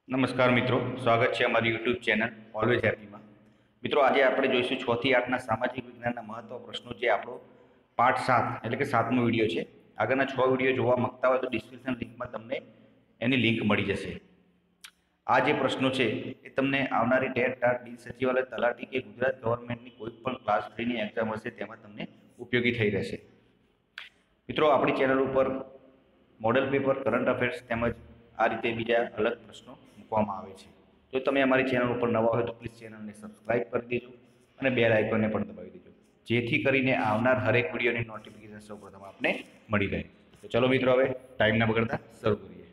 નમસ્કાર મિત્રો, સ્વાગત છે અમારી યુટ્યુબ ચેનલ ઓલવેઝ હેપીમાં. મિત્રો, આજે આપણે જોઈશું 6 થી 8ના સામાજિક વિજ્ઞાનના મહત્વ પ્રશ્નો, જે આપણો પાર્ટ 7 એટલે કે 7મો વિડીયો છે. આગળના 6 વિડીયો જોવા માંગતા હોય તો ડિસ્ક્રિપ્શન લિંકમાં તમને એની લિંક મળી જશે. આ જે પ્રશ્નો છે એ તમને આવનારી ટેટ ટાટ ડી સચિવાલય તલાટી કે ગુજરાત ગવર્મેન્ટની કોઈ પણ ક્લાસ 3ની એક્ઝામ હશે તેમાં તમને ઉપયોગી થઈ રહેશે. મિત્રો, આપણી ચેનલ ઉપર મોડેલ પેપર, કરંટ અફેર્સ તેમજ આ રીતે બીજા અલગ પ્રશ્નો મૂકવામાં આવે છે. જો તમે અમારી ચેનલ ઉપર નવા હોય તો પ્લીઝ ચેનલને સબસ્ક્રાઇબ કરી દેજો અને બેલ આઇકોનને પણ દબાવી દેજો, જેથી કરીને આવનાર હરેક વિડીયોની નોટિફિકેશન સૌપ્રથમ આપને મળી રહે. તો ચલો મિત્રો, હવે ટાઈમ ના બગાડતા શરૂ કરીએ.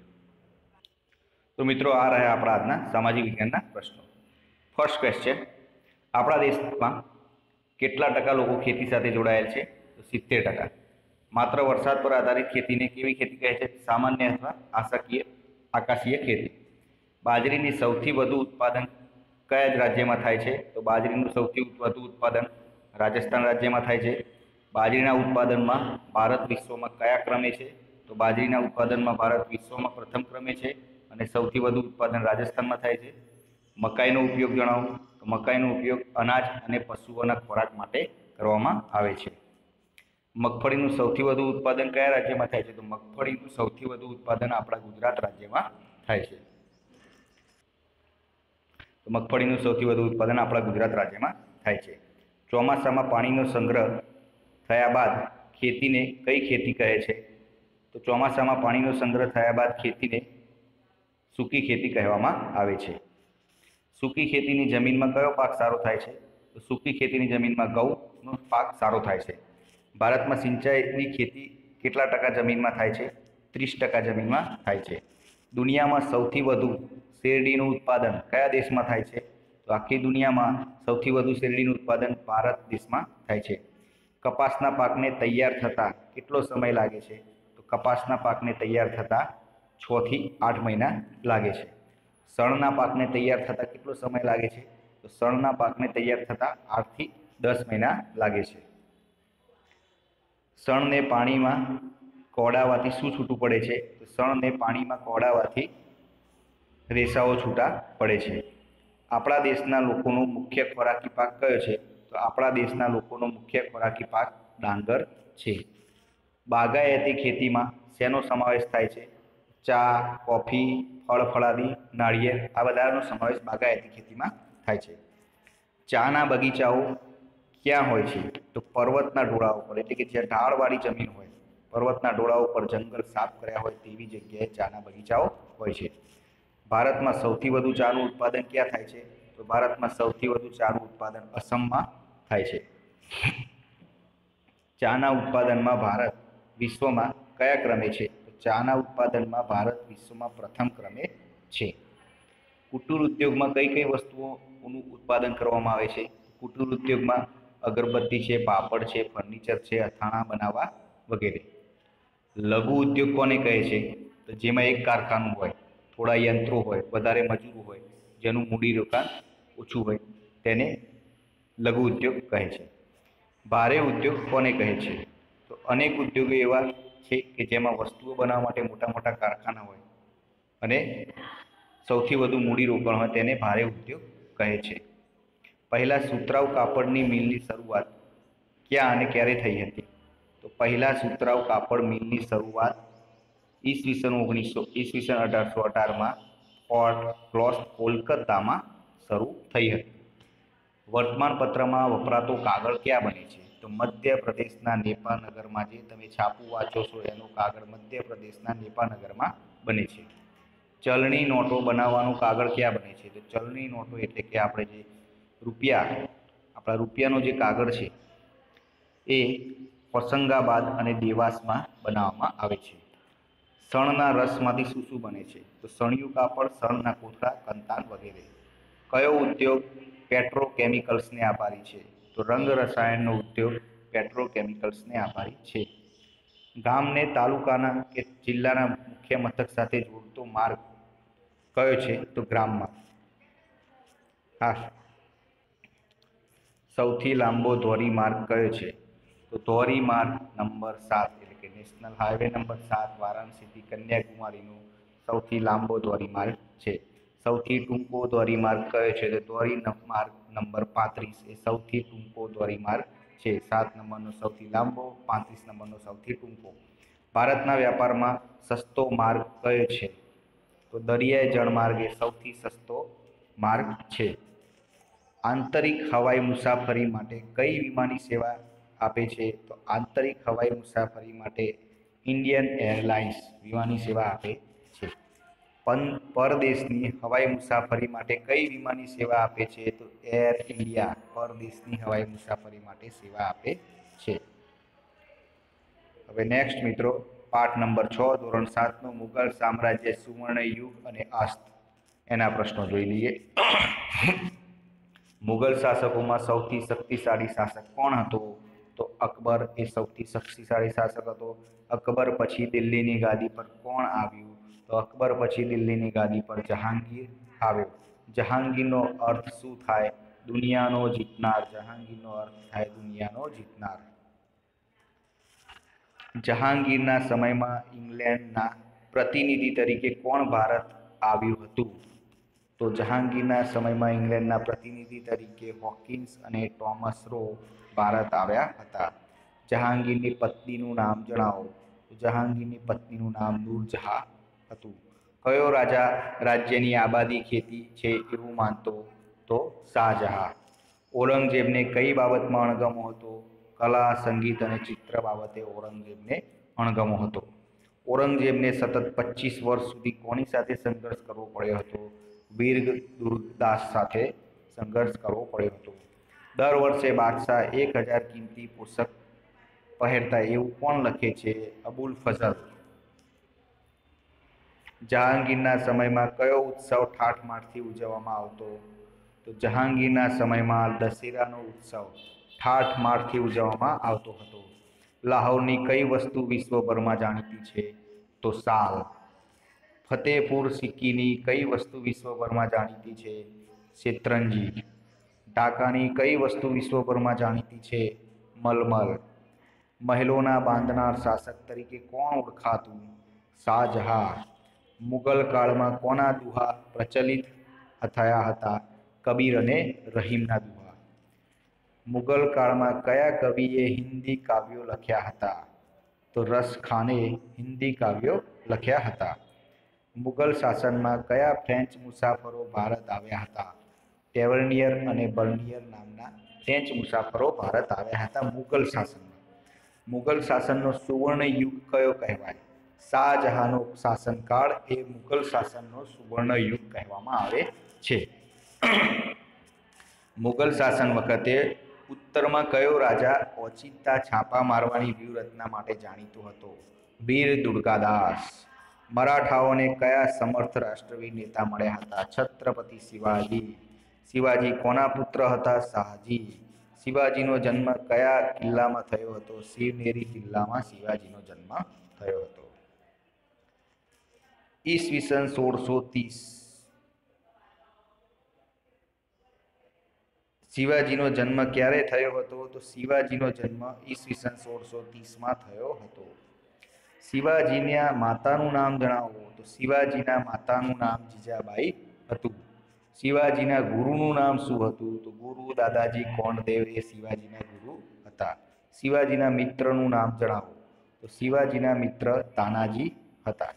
તો મિત્રો, આ રહ્યા આપણા આજના સામાજિક વિજ્ઞાનના પ્રશ્નો. ફર્સ્ટ ક્વેશ્ચન: આપણા દેશમાં કેટલા ટકા લોકો ખેતી સાથે જોડાયેલ છે? તો 70%. માત્ર વરસાદ પર આધારિત ખેતીને કેવી ખેતી કહે છે? સામાન્ય અથવા આકાશીય ખેતી. બાજરીની સૌથી વધુ ઉત્પાદન કયા જ રાજ્યમાં થાય છે? તો બાજરીનું સૌથી વધુ ઉત્પાદન રાજસ્થાન રાજ્યમાં થાય છે. બાજરીના ઉત્પાદનમાં ભારત વિશ્વમાં કયા ક્રમે છે? તો બાજરીના ઉત્પાદનમાં ભારત વિશ્વમાં પ્રથમ ક્રમે છે અને સૌથી વધુ ઉત્પાદન રાજસ્થાનમાં થાય છે. મકાઈનો ઉપયોગ જણાવો. તો મકાઈનો ઉપયોગ અનાજ અને પશુઓના ખોરાક માટે કરવામાં આવે છે. મગફળીનું સૌથી વધુ ઉત્પાદન કયા રાજ્યમાં થાય છે? તો મગફળીનું સૌથી વધુ ઉત્પાદન આપણા ગુજરાત રાજ્યમાં થાય છે. તો મગફળીનું સૌથી વધુ ઉત્પાદન આપણા ગુજરાત રાજ્યમાં થાય છે. ચોમાસામાં પાણીનો સંગ્રહ થયા બાદ ખેતીને કઈ ખેતી કહે છે? તો ચોમાસામાં પાણીનો સંગ્રહ થયા બાદ ખેતીને સૂકી ખેતી કહેવામાં આવે છે. સૂકી ખેતીની જમીનમાં કયો પાક સારો થાય છે? તો સૂકી ખેતીની જમીનમાં ઘઉંનો પાક સારો થાય છે. ભારતમાં સિંચાઈની ખેતી કેટલા ટકા જમીનમાં થાય છે? 30% જમીનમાં થાય છે. દુનિયામાં સૌથી વધુ શેરડીનું ઉત્પાદન કયા દેશમાં થાય છે? તો આખી દુનિયામાં સૌથી વધુ શેરડીનું ઉત્પાદન ભારત દેશમાં થાય છે. કપાસના પાકને તૈયાર થતાં કેટલો સમય લાગે છે? તો કપાસના પાકને તૈયાર થતાં 6 થી 8 મહિના લાગે છે. શણના પાકને તૈયાર થતાં કેટલો સમય લાગે છે? તો શણના પાકને તૈયાર થતાં 8 થી 10 મહિના લાગે છે. શણને પાણીમાં કોડાવાથી શું છૂટું પડે છે? તો શણને પાણીમાં કોડાવાથી રેસાઓ છૂટા પડે છે. આપણા દેશના લોકોનો મુખ્ય ખોરાકી પાક કયો છે? તો આપણા દેશના લોકોનો મુખ્ય ખોરાકી પાક ડાંગર છે. બાગાયતી ખેતીમાં શેનો સમાવેશ થાય છે? ચા, કોફી, ફળફળાદી, નાળિયેર, આ બધાનો સમાવેશ બાગાયતી ખેતીમાં થાય છે. ચાના બગીચાઓ ક્યાં હોય છે? તો પર્વતના ડોળાઓ પર, એટલે કે જ્યાં ઢાળવાળી જમીન હોય, પર્વતના ડોળાઓ પર જંગલ સાફ કર્યા હોય તેવી જગ્યાએ ચાના બગીચાઓ હોય છે. ભારતમાં સૌથી વધુ ચાનું ઉત્પાદન ક્યાં થાય છે? તો ભારતમાં સૌથી વધુ ચાનું ઉત્પાદન અસમમાં થાય છે. ચાના ઉત્પાદનમાં ભારત વિશ્વમાં કયા ક્રમે છે? તો ચાના ઉત્પાદનમાં ભારત વિશ્વમાં પ્રથમ ક્રમે છે. કુટીર ઉદ્યોગમાં કઈ કઈ વસ્તુઓનું ઉત્પાદન કરવામાં આવે છે? કુટીર ઉદ્યોગમાં અગરબત્તી છે, પાપડ છે, ફર્નિચર છે, અથાણા બનાવવા વગેરે. લઘુ ઉદ્યોગ કોને કહે છે? તો જેમાં એક કારખાનું હોય, થોડા યંત્રો હોય, વધારે મજૂરો હોય, જેનું મૂડીરોકાણ ઓછું હોય, તેને લઘુ ઉદ્યોગ કહે છે. ભારે ઉદ્યોગ કોને કહે છે? તો અનેક ઉદ્યોગો એવા છે કે જેમાં વસ્તુઓ બનાવવા માટે મોટા મોટા કારખાના હોય અને સૌથી વધુ મૂડીરોકાણ હોય, તેને ભારે ઉદ્યોગ કહે છે. પહેલા સુતરાઉ કાપડની મિલની શરૂઆત ક્યાં અને ક્યારે થઈ હતી? તો પહેલા સુતરાઉ કાપડ મિલની શરૂઆત ઈસવીસન 1818માં પોર્ટ બ્લોસ, કોલકાતામાં શરૂ થઈ હતી. વર્તમાનપત્રમાં વપરાતો કાગળ ક્યાં બને છે? તો મધ્યપ્રદેશના નેપાનગરમાં, જે તમે છાપું વાંચો છો એનો કાગળ મધ્યપ્રદેશના નેપાનગરમાં બને છે. ચલણી નોટો બનાવવાનું કાગળ ક્યાં બને છે? તો ચલણી નોટો એટલે કે આપણે જે રૂપિયા, આપણા રૂપિયાનો જે કાગળ છે એ હોશંગાબાદ અને દેવાસમાં બનાવવામાં આવે છે. શણના રસમાંથી શું શું બને છે? તો સણિયું કાપડ, શણના કોથળા, કંતાન વગેરે. કયો ઉદ્યોગ પેટ્રોકેમિકલ્સને આભારી છે? તો રંગ રસાયણનો ઉદ્યોગ પેટ્રોકેમિકલ્સને આભારી છે. ગામને તાલુકાના કે જિલ્લાના મુખ્ય મથક સાથે જોડતો માર્ગ કયો છે? તો ગ્રામ માર્ગ. હા, સૌથી લાંબો ધોરીમાર્ગ કયો છે? તો ધોરીમાર્ગ નંબર 7 એટલે કે નેશનલ હાઈવે નંબર 7 વારાણસીથી કન્યાકુમારીનો સૌથી લાંબો ધોરીમાર્ગ છે. સૌથી ટૂંકો ધોરીમાર્ગ કયો છે? તો ધોરીમાર્ગ નંબર 35 એ સૌથી ટૂંકો ધોરીમાર્ગ છે. 7 નંબરનો સૌથી લાંબો, 35 નંબરનો સૌથી ટૂંકો. ભારતના વ્યાપારમાં સસ્તો માર્ગ કયો છે? તો દરિયાઈ જળમાર્ગ એ સૌથી સસ્તો માર્ગ છે. આંતરિક હવાઈ મુસાફરી માટે કઈ વિમાની સેવા આપે છે? તો આંતરિક હવાઈ મુસાફરી માટે ઇન્ડિયન એરલાઇન્સ વિમાની સેવા આપે છે. પરદેશની હવાઈ મુસાફરી માટે કઈ વિમાની સેવા આપે છે? તો એર ઇન્ડિયા પરદેશની હવાઈ મુસાફરી માટે સેવા આપે છે. હવે નેક્સ્ટ મિત્રો, પાઠ નંબર 6 ધોરણ 7નો મુઘલ સામ્રાજ્ય સુવર્ણ યુગ અને અસ્ત, એના પ્રશ્નો જોઈ લઈએ. મુઘલ શાસકોમાં સૌથી શક્તિશાળી શાસક કોણ હતો? તો અકબર એ સૌથી શક્તિશાળી શાસક હતો. અકબર પછી દિલ્હીની ગાદી પર કોણ આવ્યું? તો અકબર પછી દિલ્હીની ગાદી પર જહાંગીર આવ્યો. જહાંગીરનો અર્થ શું થાય? દુનિયાનો જીતનાર. જહાંગીરનો અર્થ થાય દુનિયાનો જીતનાર. જહાંગીરના સમયમાં ઇંગ્લેન્ડના પ્રતિનિધિ તરીકે કોણ ભારત આવ્યું હતું? તો જહાંગીરના સમયમાં ઇંગ્લેન્ડના પ્રતિનિધિ તરીકે હોકિન્સ અને ટોમસ રો ભારત આવ્યા હતા. જહાંગીરની પત્નીનું નામ જણાવો. તો જહાંગીરની પત્નીનું નામ નૂરજહાં હતું. કયો રાજા રાજ્યની આબાદી ખેતી છે એવું માનતો? તો શાહજહાં. ઔરંગઝેબને કઈ બાબતમાં અણગમો હતો? કલા, સંગીત અને ચિત્ર બાબતે ઔરંગઝેબને અણગમો હતો. ઔરંગઝેબને સતત 25 વર્ષ સુધી કોની સાથે સંઘર્ષ કરવો પડ્યો હતો? વીર દુર્ગાદાસ સાથે સંઘર્ષ કરવો પડ્યો હતો. દર વર્ષે બાદશાહ 1000 કિંમતી પોશાક પહેરતા એવું કોણ લખે છે? અબુલ ફઝલ. જહાંગીરના સમયમાં કયો ઉત્સવ ઠાઠમાઠથી ઉજવવામાં આવતો? તો જહાંગીરના સમયમાં દશેરાનો ઉત્સવ ઠાઠમાઠથી ઉજવવામાં આવતો હતો. લાહોરની કઈ વસ્તુ વિશ્વભરમાં જાણીતી છે? તો શાલ. ફતેહપુર સિક્રીની કઈ વસ્તુ વિશ્વભરમાં જાણીતી છે? શેતરંજી. ઢાકાની કઈ વસ્તુ વિશ્વભરમાં જાણીતી છે? મલમલ. મહેલોના બાંધનાર શાસક તરીકે કોણ ઓળખાતું? શાહજહાં. મુગલ કાળમાં કોના દુહા પ્રચલિત થયા હતા? કબીર અને રહીમના દુહા. મુગલ કાળમાં કયા કવિએ હિન્દી કાવ્યો લખ્યા હતા? તો રસખાને હિન્દી કાવ્યો લખ્યા હતા. મુગલ શાસનમાં કયા ફ્રેન્ચ મુસાફરો ભારત આવ્યા હતા? ટેવર્નિયર અને બર્નિયર નામના ફ્રેન્ચ મુસાફરો ભારત આવ્યા હતા મુગલ શાસનમાં. મુગલ શાસનનો સુવર્ણ યુગ કયો કહેવાય? શાહજહાંનો શાસનકાળ એ મુગલ શાસનનો સુવર્ણ યુગ કહેવામાં આવે છે. મુગલ શાસન વખતે ઉત્તરમાં કયો રાજા ઓચિંતા છાપા મારવાની વ્યૂહરચના માટે જાણીતો હતો? વીર દુર્ગાદાસ. મરાઠાઓને કયા સમર્થ રાષ્ટ્રવીર નેતા મળ્યા હતા? છત્રપતિ શિવાજી. શિવાજી કોના પુત્ર હતા? શાહજી. શિવાજીનો જન્મ કયા કિલ્લામાં થયો હતો? શિવનેરી કિલ્લામાં શિવાજીનો જન્મ થયો હતો. ઈસવીસન 1630 શિવાજીનો જન્મ ક્યારે થયો હતો? તો શિવાજીનો જન્મ ઈસવીસન 1630માં થયો હતો. શિવાજીના માતાનું નામ જણાવો. તો શિવાજીના માતાનું નામ જીજાબાઈ હતું. શિવાજીના ગુરુનું નામ શું હતું? તો ગુરુ દાદાજી કોંડદેવ એ શિવાજીના ગુરુ હતા. શિવાજીના મિત્રનું નામ જણાવો. તો શિવાજીના મિત્ર તાનાજી હતા.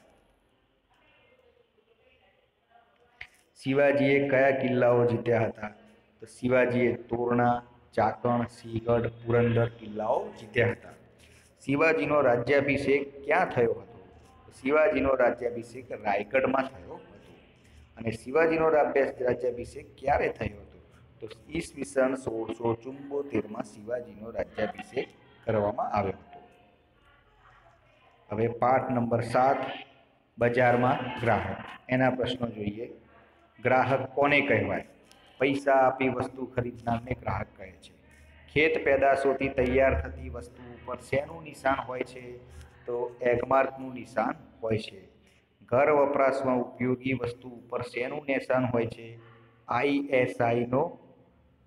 શિવાજીએ કયા કિલ્લાઓ જીત્યા હતા? તો શિવાજીએ તોરણા, ચાકણ, સિંહગઢ, પુરંદર કિલ્લાઓ જીત્યા હતા. શિવાજીનો રાજ્યાભિષેક ક્યાં થયો હતો? શિવાજીનો રાજ્યાભિષેક રાયગઢમાં થયો હતો. અને શિવાજીનો રાજ્યાભિષેક ક્યારે થયો હતો? તો ઈસવીસન 1674માં શિવાજીનો રાજ્યાભિષેક કરવામાં આવ્યો હતો. હવે પાઠ નંબર 7 બજારમાં ગ્રાહક, એના પ્રશ્નો જોઈએ. ગ્રાહક કોને કહેવાય? પૈસા આપી વસ્તુ ખરીદનારને ગ્રાહક કહે છે. ખેત પેદાશોથી તૈયાર થતી વસ્તુ ઉપર શેનું નિશાન હોય છે? તો એગમાર્કનું નિશાન હોય છે. ઘર વપરાશમાં ઉપયોગી વસ્તુ ઉપર શેનું નિશાન હોય છે? ISIનો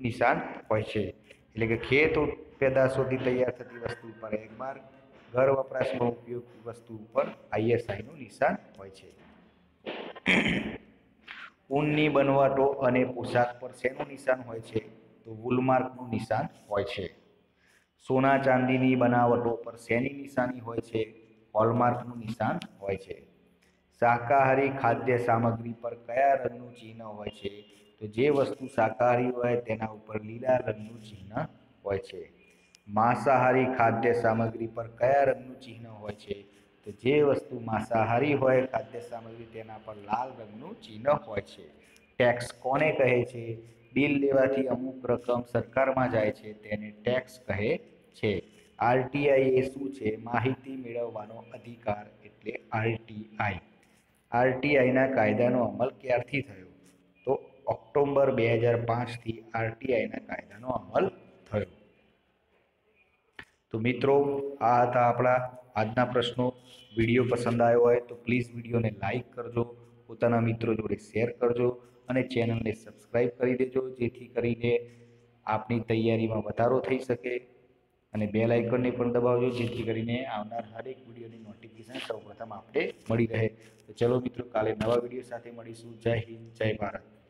નિશાન હોય છે. એટલે કે ખેત પેદાશોથી તૈયાર થતી વસ્તુ ઉપર એગમાર્ક, ઘર વપરાશમાં ઉપયોગી વસ્તુ ઉપર ISIનું નિશાન હોય છે. ઊનની બનાવટો અને પોશાક પર શેનું નિશાન હોય છે? તો વૂલમાર્કનું નિશાન હોય છે. સોના ચાંદીની બનાવટો પર શેની નિશાની હોય છે? હોલમાર્કનું નિશાન હોય છે. શાકાહારી ખાદ્ય સામગ્રી પર કયા રંગનું ચિહ્ન હોય છે? તો જે વસ્તુ શાકાહારી હોય તેના ઉપર લીલા રંગનું ચિહ્ન હોય છે. માંસાહારી ખાદ્ય સામગ્રી પર કયા રંગનું ચિહ્ન હોય છે? તો જે વસ્તુ માંસાહારી હોય ખાદ્ય સામગ્રી તેના પર લાલ રંગનું ચિહ્ન હોય છે. ટેક્સ કોને કહે છે? બિલ લેવાથી અમુક રકમ સરકારમાં જાય છે તેને ટેક્સ કહે છે. આરટીઆઈ એ શું છે? માહિતી મેળવવાનો અધિકાર એટલે આરટીઆઈ. આરટીઆઈના કાયદાનો અમલ ક્યારથી થયો? તો ઓક્ટોબર 2005થી આરટીઆઈના કાયદાનો અમલ થયો. તો મિત્રો, આ હતા આપણા આજના પ્રશ્નો. વિડીયો પસંદ આવ્યો હોય તો પ્લીઝ વિડીયોને લાઈક કરજો, પોતાના મિત્રો જોડે શેર કરજો અને ચેનલને સબસ્ક્રાઈબ કરી દેજો, જેથી કરીને આપની તૈયારીમાં વધારો થઈ શકે. અને બેલ આઇકોનને પણ દબાવજો, જેથી કરીને આવનાર હરેક વિડીયોની નોટિફિકેશન સૌપ્રથમ આપણે મળી રહે. તો ચલો મિત્રો, કાલે નવા વિડીયો સાથે મળીશું. જય હિન્દ, જય ભારત.